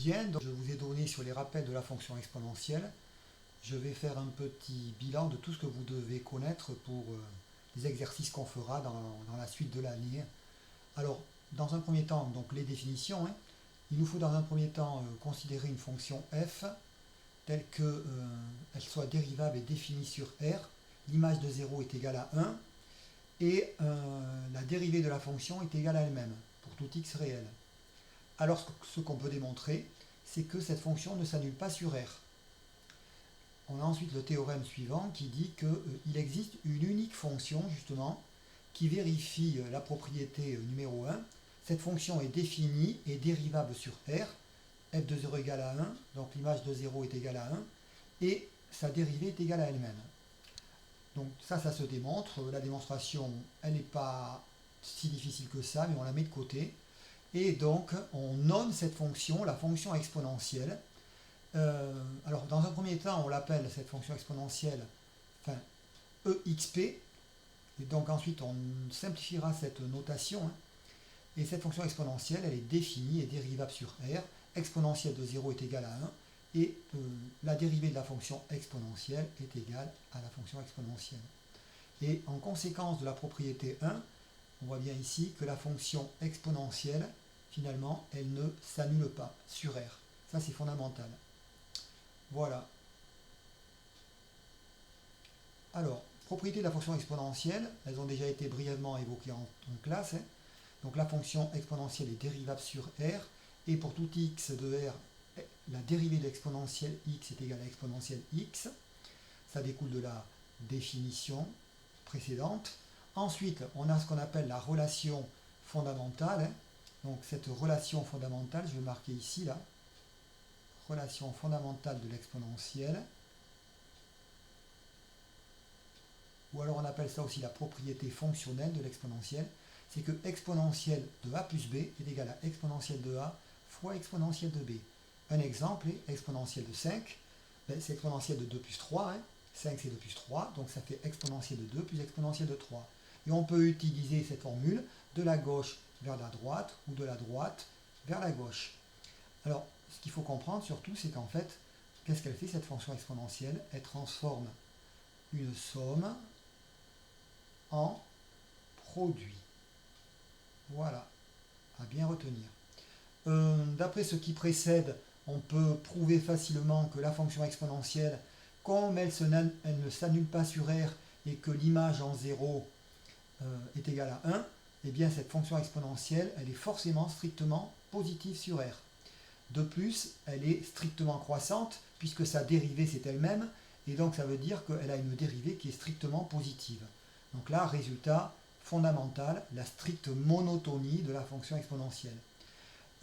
bien. Donc, je vous ai donné sur les rappels de la fonction exponentielle. Je vais faire un petit bilan de tout ce que vous devez connaître pour les exercices qu'on fera dans la suite de l'année. Alors, dans un premier temps, donc les définitions. Il nous faut dans un premier temps considérer une fonction f telle qu'elle soit dérivable et définie sur R. L'image de 0 est égale à 1 et la dérivée de la fonction est égale à elle-même pour tout x réel. Alors ce qu'on peut démontrer, c'est que cette fonction ne s'annule pas sur R. On a ensuite le théorème suivant qui dit qu'il existe une unique fonction justement qui vérifie la propriété numéro 1. Cette fonction est définie et dérivable sur R, f de 0 égale à 1, donc l'image de 0 est égale à 1, et sa dérivée est égale à elle-même. Donc ça se démontre. La démonstration, elle n'est pas si difficile que ça, mais on la met de côté. Et donc, on nomme cette fonction, la fonction exponentielle. Alors, dans un premier temps, on l'appelle cette fonction exponentielle, enfin, exp. Et donc, ensuite, on simplifiera cette notation. Et cette fonction exponentielle, elle est définie et dérivable sur R. Exponentielle de 0 est égale à 1. Et la dérivée de la fonction exponentielle est égale à la fonction exponentielle. Et en conséquence de la propriété 1, on voit bien ici que la fonction exponentielle, finalement, elle ne s'annule pas sur R. Ça, c'est fondamental. Voilà. Alors, propriétés de la fonction exponentielle, elles ont déjà été brièvement évoquées en classe. Donc, la fonction exponentielle est dérivable sur R. Et pour tout x de R, la dérivée de l'exponentielle x est égale à exponentielle x. Ça découle de la définition précédente. Ensuite, on a ce qu'on appelle la relation fondamentale. Donc cette relation fondamentale, je vais marquer ici, là, relation fondamentale de l'exponentielle. Ou alors on appelle ça aussi la propriété fonctionnelle de l'exponentielle. C'est que exponentielle de a plus b est égale à exponentielle de a fois exponentielle de b. Un exemple est exponentielle de 5. C'est exponentielle de 2 plus 3. 5 c'est 2 plus 3, donc ça fait exponentielle de 2 plus exponentielle de 3. Et on peut utiliser cette formule de la gauche vers la droite ou de la droite vers la gauche. Alors, ce qu'il faut comprendre surtout, c'est qu'en fait, qu'est-ce qu'elle fait cette fonction exponentielle? Elle transforme une somme en produit. Voilà, à bien retenir. D'après ce qui précède, on peut prouver facilement que la fonction exponentielle, comme elle ne s'annule pas sur R et que l'image en 0 est égale à 1, eh bien cette fonction exponentielle, elle est forcément strictement positive sur R. De plus, elle est strictement croissante, puisque sa dérivée c'est elle-même, et donc ça veut dire qu'elle a une dérivée qui est strictement positive. Donc là, résultat fondamental, la stricte monotonie de la fonction exponentielle.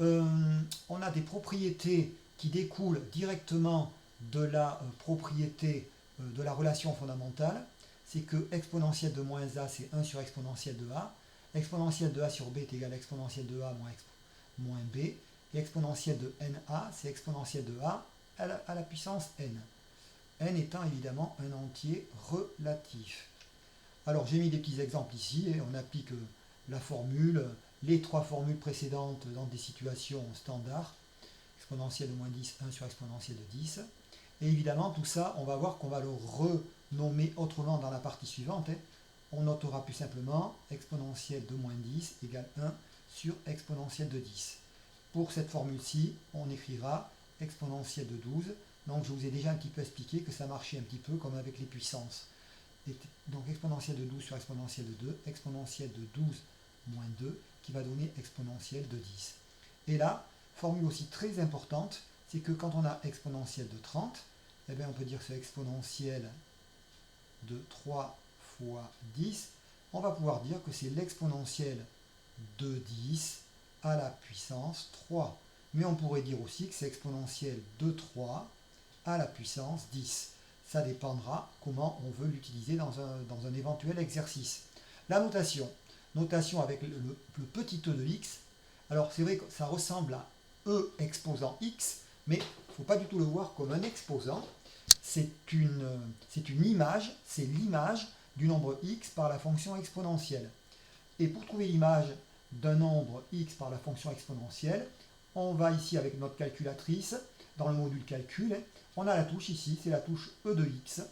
On a des propriétés qui découlent directement de la propriété de la relation fondamentale. C'est que exponentielle de moins a, c'est 1 sur exponentielle de a. Exponentielle de a sur b est égal à exponentielle de a moins b. Et exponentielle de na, c'est exponentielle de a à la puissance n. N étant évidemment un entier relatif. Alors j'ai mis des petits exemples ici et on applique la formule, les trois formules précédentes dans des situations standards. Exponentielle de moins 10, 1 sur exponentielle de 10. Et évidemment, tout ça, on va voir qu'on va le renommer autrement dans la partie suivante. On notera plus simplement exponentielle de moins 10 égale 1 sur exponentielle de 10. Pour cette formule-ci, on écrira exponentielle de 12. Donc je vous ai déjà un petit peu expliqué que ça marchait un petit peu comme avec les puissances. Et donc exponentielle de 12 sur exponentielle de 2, exponentielle de 12 moins 2, qui va donner exponentielle de 10. Et là, formule aussi très importante, c'est que quand on a exponentielle de 30, eh bien on peut dire que c'est exponentielle de 3 fois 10, on va pouvoir dire que c'est l'exponentielle de 10 à la puissance 3. Mais on pourrait dire aussi que c'est exponentielle de 3 à la puissance 10. Ça dépendra comment on veut l'utiliser dans un éventuel exercice. La notation. Notation avec le petit e de x. Alors c'est vrai que ça ressemble à e exposant x, mais il ne faut pas du tout le voir comme un exposant. C'est une image, c'est l'image du nombre x par la fonction exponentielle. Et pour trouver l'image d'un nombre x par la fonction exponentielle, on va ici avec notre calculatrice, dans le module calcul, on a la touche ici, c'est la touche E de X.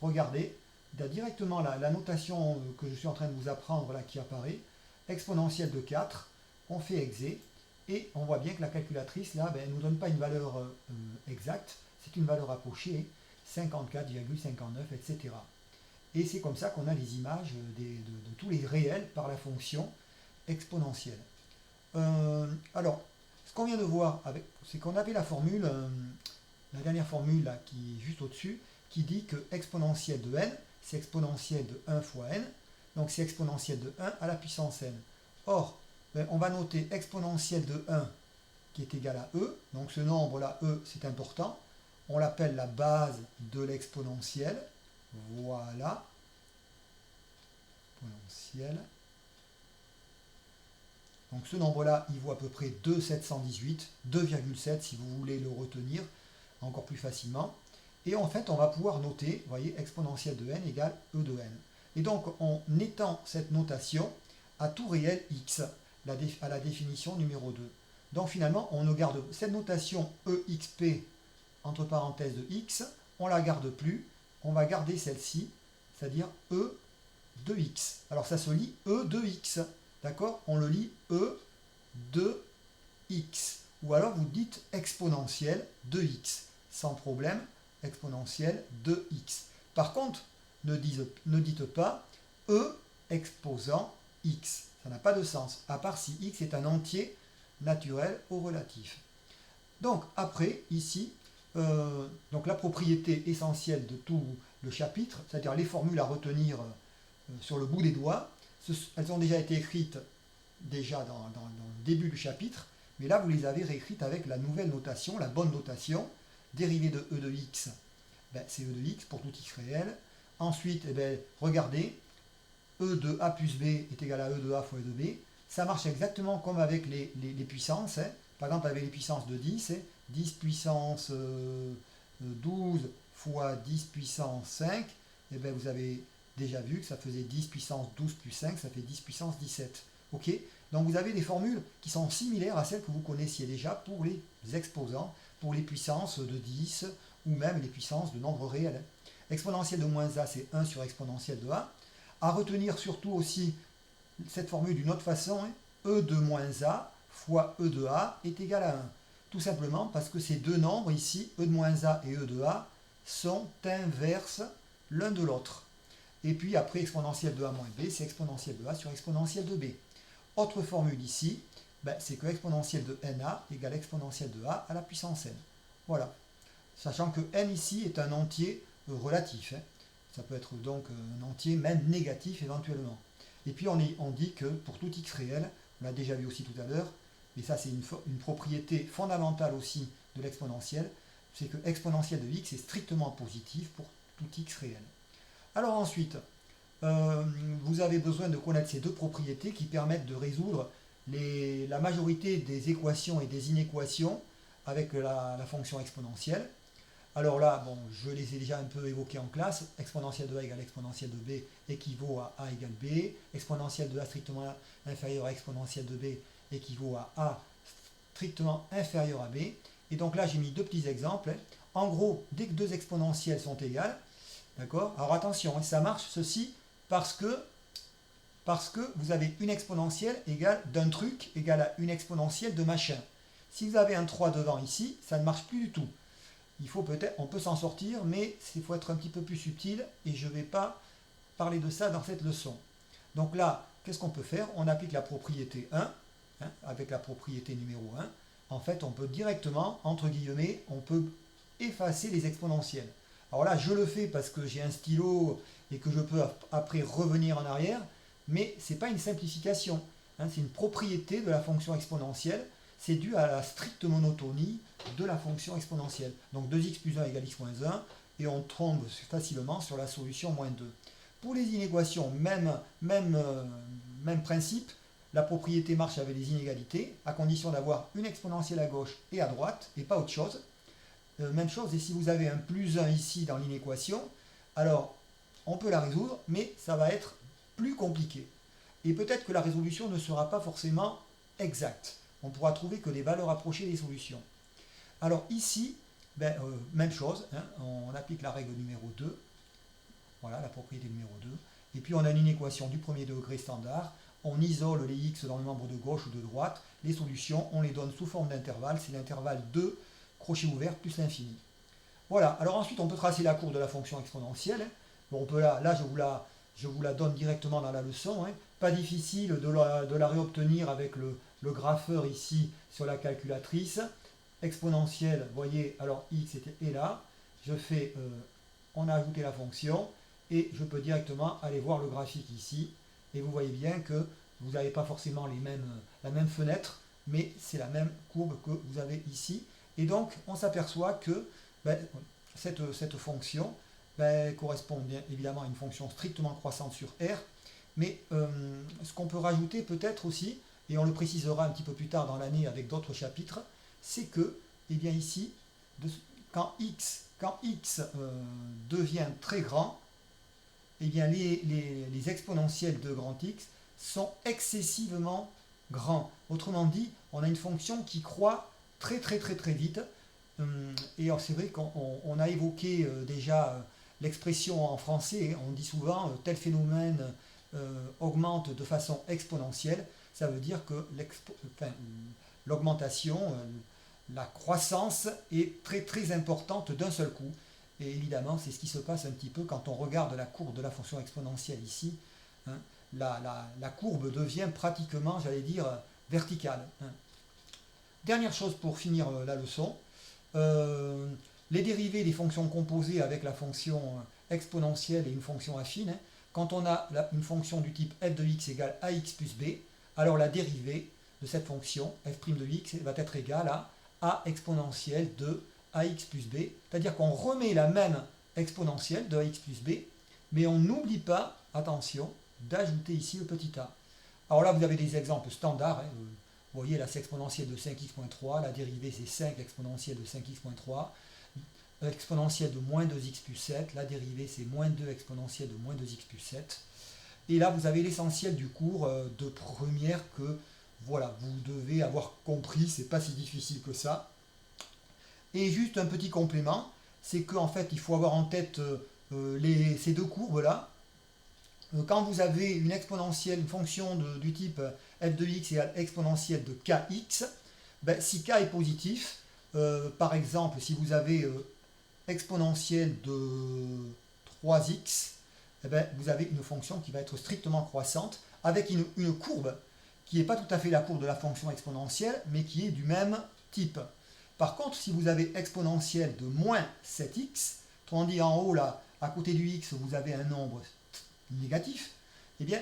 Regardez, il y a directement la notation que je suis en train de vous apprendre là qui apparaît, exponentielle de 4, on fait exé, et on voit bien que la calculatrice là, elle ne nous donne pas une valeur exacte, c'est une valeur approchée, 54,59, etc. Et c'est comme ça qu'on a les images de tous les réels par la fonction exponentielle. Alors, ce qu'on vient de voir, c'est qu'on avait la formule, la dernière formule là, qui est juste au-dessus, qui dit que exponentielle de n, c'est exponentielle de 1 fois n, donc c'est exponentielle de 1 à la puissance n. Or, on va noter exponentielle de 1 qui est égal à e, donc ce nombre-là, e, c'est important, on l'appelle la base de l'exponentielle, voilà, exponentielle. Donc ce nombre-là, il vaut à peu près 2,718, 2,7 si vous voulez le retenir encore plus facilement. Et en fait, on va pouvoir noter, vous voyez, exponentielle de n égale e de n. Et donc, on étend cette notation à tout réel x, à la définition numéro 2. Donc finalement, on ne garde cette notation exp, entre parenthèses de x, on ne la garde plus, on va garder celle-ci, c'est-à-dire e de x. Alors ça se lit e de x, d'accord? On le lit e de x. Ou alors vous dites exponentielle de x, sans problème, exponentielle de x. Par contre, ne dites pas e exposant x. Ça n'a pas de sens, à part si x est un entier naturel au relatif. Donc après, ici, donc la propriété essentielle de tout le chapitre, c'est-à-dire les formules à retenir sur le bout des doigts, elles ont déjà été écrites déjà dans le début du chapitre, mais là vous les avez réécrites avec la nouvelle notation, la bonne notation, dérivée de e de x, c'est e de x pour tout x réel. Ensuite, regardez, e de a plus b est égal à e de a fois e de b. Ça marche exactement comme avec les puissances. Par exemple, avec les puissances de 10, 10 puissance 12 fois 10 puissance 5, vous avez déjà vu que ça faisait 10 puissance 12 plus 5, ça fait 10 puissance 17. Ok? Donc vous avez des formules qui sont similaires à celles que vous connaissiez déjà pour les exposants, pour les puissances de 10 ou même les puissances de nombres réels. Exponentielle de moins a, c'est 1 sur exponentielle de a. À retenir surtout aussi cette formule d'une autre façon, e de moins a fois e de a est égal à 1. Tout simplement parce que ces deux nombres ici, e de moins a et e de a, sont inverses l'un de l'autre. Et puis après exponentielle de a moins b, c'est exponentielle de a sur exponentielle de b. Autre formule ici, c'est que exponentielle de na égale exponentielle de a à la puissance n. Voilà. Sachant que n ici est un entier relatif. Ça peut être donc un entier même négatif éventuellement. Et puis on dit que pour tout x réel, on l'a déjà vu aussi tout à l'heure, et ça c'est une propriété fondamentale aussi de l'exponentielle, c'est que exponentielle de x est strictement positif pour tout x réel. Alors ensuite, vous avez besoin de connaître ces deux propriétés qui permettent de résoudre la majorité des équations et des inéquations avec la fonction exponentielle. Alors là, je les ai déjà un peu évoqués en classe. Exponentielle de a égale exponentielle de b équivaut à a égale b. Exponentielle de a strictement inférieur à exponentielle de b équivaut à a strictement inférieur à b. Et donc là, j'ai mis deux petits exemples. En gros, dès que deux exponentielles sont égales, d'accord? Alors attention, ça marche ceci parce que vous avez une exponentielle égale d'un truc égale à une exponentielle de machin. Si vous avez un 3 devant ici, ça ne marche plus du tout. On peut s'en sortir, mais il faut être un petit peu plus subtil et je ne vais pas parler de ça dans cette leçon. Donc là, qu'est-ce qu'on peut faire? On applique la propriété 1, avec la propriété numéro 1. En fait, on peut directement, entre guillemets, on peut effacer les exponentielles. Alors là, je le fais parce que j'ai un stylo et que je peux après revenir en arrière, mais ce n'est pas une simplification. C'est une propriété de la fonction exponentielle. C'est dû à la stricte monotonie de la fonction exponentielle. Donc 2x plus 1 égale x moins 1, et on tombe facilement sur la solution moins 2. Pour les inéquations, même principe, la propriété marche avec les inégalités, à condition d'avoir une exponentielle à gauche et à droite, et pas autre chose. Même chose, et si vous avez un plus 1 ici dans l'inéquation, alors on peut la résoudre, mais ça va être plus compliqué. Et peut-être que la résolution ne sera pas forcément exacte. on pourra trouver que les valeurs approchées des solutions. Alors ici, même chose, hein, on applique la règle numéro 2, voilà la propriété numéro 2, et puis on a une équation du premier degré standard, on isole les x dans le membre de gauche ou de droite, les solutions, on les donne sous forme d'intervalle, c'est l'intervalle 2, crochet ouvert plus l'infini. Voilà, alors ensuite on peut tracer la courbe de la fonction exponentielle. Bon, on peut là je vous la donne directement dans la leçon. Hein. Pas difficile de la réobtenir avec le grapheur ici sur la calculatrice. Exponentielle, vous voyez, alors x est là. Je fais, on a ajouté la fonction et je peux directement aller voir le graphique ici. Et vous voyez bien que vous n'avez pas forcément la même fenêtre, mais c'est la même courbe que vous avez ici. Et donc, on s'aperçoit que cette fonction correspond bien évidemment à une fonction strictement croissante sur R, mais ce qu'on peut rajouter peut-être aussi, et on le précisera un petit peu plus tard dans l'année avec d'autres chapitres, c'est que, eh bien ici, quand x devient très grand, eh bien les exponentielles de grand X sont excessivement grands. Autrement dit, on a une fonction qui croît très vite. Et c'est vrai qu'on a évoqué déjà l'expression en français, on dit souvent tel phénomène augmente de façon exponentielle. Ça veut dire que l'augmentation, la croissance est très importante d'un seul coup. Et évidemment, c'est ce qui se passe un petit peu quand on regarde la courbe de la fonction exponentielle ici. Hein, la courbe devient pratiquement, j'allais dire, verticale. Hein. Dernière chose pour finir la leçon, les dérivés des fonctions composées avec la fonction exponentielle et une fonction affine. Hein, quand on a une fonction du type f de x égale ax plus b, alors la dérivée de cette fonction f' de x va être égale à a exponentielle de ax plus b, c'est-à-dire qu'on remet la même exponentielle de ax plus b, mais on n'oublie pas, attention, d'ajouter ici le petit a. Alors là, vous avez des exemples standards. Hein. Vous voyez, là, c'est exponentielle de 5x-3, la dérivée, c'est 5 exponentielle de 5x-3, exponentielle de moins 2x plus 7, la dérivée, c'est moins 2 exponentielle de moins 2x plus 7. Et là, vous avez l'essentiel du cours de première que, voilà, vous devez avoir compris, c'est pas si difficile que ça. Et juste un petit complément, c'est qu'en fait, il faut avoir en tête ces deux courbes-là. Quand vous avez une exponentielle, une fonction du type f de x égale exponentielle de kx, si k est positif, par exemple, si vous avez exponentielle de 3x, vous avez une fonction qui va être strictement croissante, avec une courbe qui n'est pas tout à fait la courbe de la fonction exponentielle, mais qui est du même type. Par contre, si vous avez exponentielle de moins 7x, autrement dit en haut, là, à côté du x, vous avez un nombre négatif, eh bien,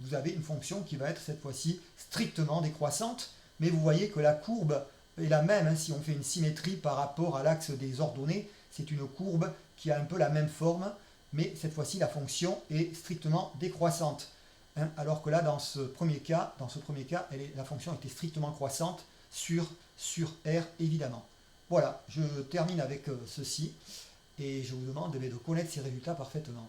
vous avez une fonction qui va être cette fois-ci strictement décroissante, mais vous voyez que la courbe est la même, hein, si on fait une symétrie par rapport à l'axe des ordonnées, c'est une courbe qui a un peu la même forme, mais cette fois-ci, la fonction est strictement décroissante. Hein, alors que là, dans ce premier cas, la fonction était strictement croissante sur R, évidemment. Voilà, je termine avec ceci, et je vous demande de connaître ces résultats parfaitement.